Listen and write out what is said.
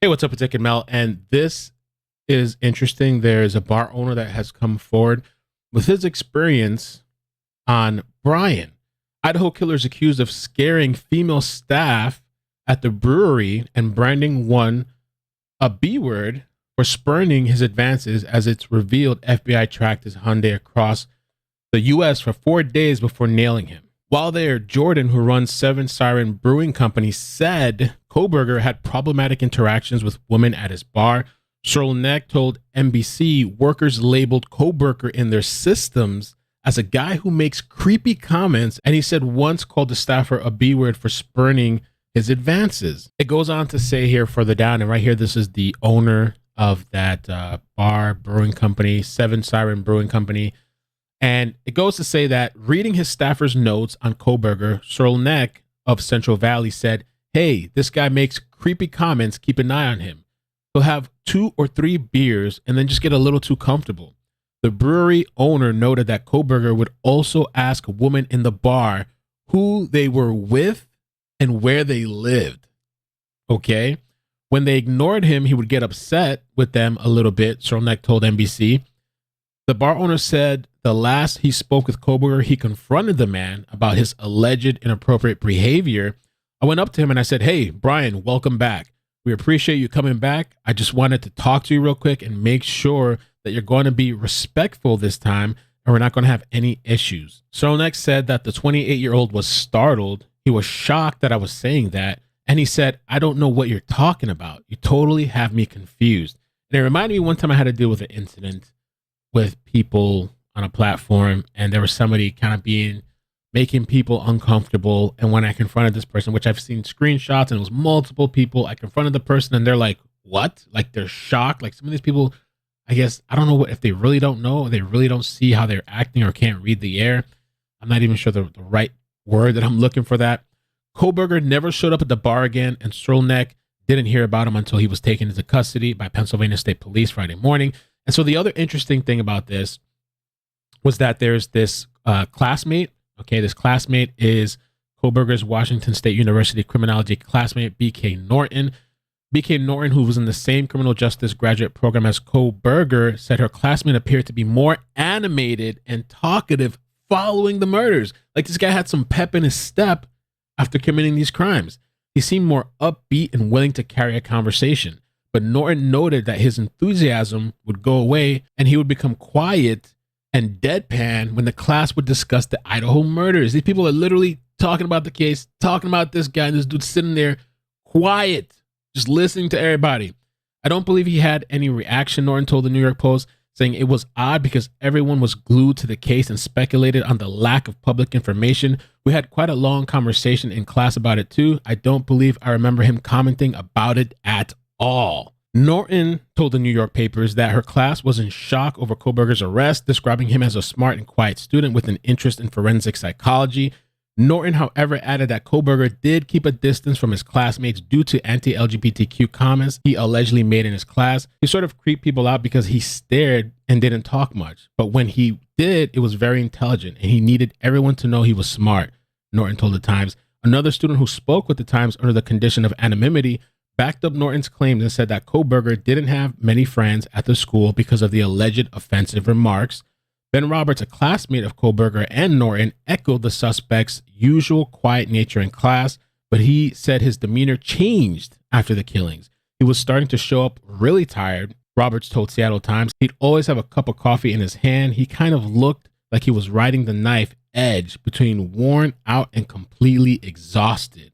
Hey, what's up? It's iCkEdMeL, and this is interesting. There's a bar owner that has come forward with his experience on Bryan. Idaho killer is accused of scaring female staff at the brewery and branding one a B word for spurning his advances. As it's revealed, FBI tracked his Hyundai across the U.S. for 4 days before nailing him. While there, Jordan, who runs Seven Siren Brewing Company, said Kohberger had problematic interactions with women at his bar. Kernodle told NBC workers labeled Kohberger in their systems as a guy who makes creepy comments, and he said once called the staffer a B word for spurning his advances. It goes on to say here further down, and right here, this is the owner of that bar brewing company, Seven Siren Brewing Company. And it goes to say that reading his staffer's notes on Kohberger, Kernodle of Central Valley said, "Hey, this guy makes creepy comments. Keep an eye on him. He'll have 2 or 3 beers and then just get a little too comfortable." The brewery owner noted that Kohberger would also ask women in the bar who they were with and where they lived. Okay. When they ignored him, he would get upset with them a little bit, Kernodle told NBC. The bar owner said the last he spoke with Kohberger, he confronted the man about his alleged inappropriate behavior. I went up to him and I said, "Hey, Bryan, welcome back. We appreciate you coming back. I just wanted to talk to you real quick and make sure that you're going to be respectful this time and we're not going to have any issues." Kernodle said that the 28-year-old was startled. He was shocked that I was saying that. And he said, "I don't know what you're talking about. You totally have me confused." And it reminded me one time I had to deal with an incident with people on a platform, and there was somebody kind of making people uncomfortable. And when I confronted this person, which I've seen screenshots and it was multiple people, I confronted the person and they're like, "What?" Like they're shocked. Like some of these people, I guess, I don't know if they really don't know, or they really don't see how they're acting or can't read the air. I'm not even sure the right word that I'm looking for that. Kohberger never showed up at the bar again, and Kernodle didn't hear about him until he was taken into custody by Pennsylvania State Police Friday morning. And so the other interesting thing about this was that there's this classmate. Okay, this classmate is Kohberger's Washington State University criminology classmate, B.K. Norton. B.K. Norton, who was in the same criminal justice graduate program as Kohberger, said her classmate appeared to be more animated and talkative following the murders. Like this guy had some pep in his step after committing these crimes. He seemed more upbeat and willing to carry a conversation. But Norton noted that his enthusiasm would go away and he would become quiet and deadpan when the class would discuss the Idaho murders. These people are literally talking about the case, talking about this guy, and this dude sitting there quiet, just listening to everybody. I don't believe he had any reaction, Norton told the New York Post, saying it was odd because everyone was glued to the case and speculated on the lack of public information. We had quite a long conversation in class about it too. I don't believe I remember him commenting about it at all. Norton told the New York papers that her class was in shock over Kohberger's arrest, describing him as a smart and quiet student with an interest in forensic psychology. Norton, however, added that Kohberger did keep a distance from his classmates due to anti-LGBTQ comments he allegedly made in his class. He sort of creeped people out because he stared and didn't talk much. But when he did, it was very intelligent, and he needed everyone to know he was smart, Norton told the Times. Another student who spoke with the Times under the condition of anonymity backed up Norton's claims and said that Kohberger didn't have many friends at the school because of the alleged offensive remarks. Ben Roberts, a classmate of Kohberger and Norton, echoed the suspect's usual quiet nature in class, but he said his demeanor changed after the killings. He was starting to show up really tired, Roberts told Seattle Times. He'd always have a cup of coffee in his hand. He kind of looked like he was riding the knife edge between worn out and completely exhausted.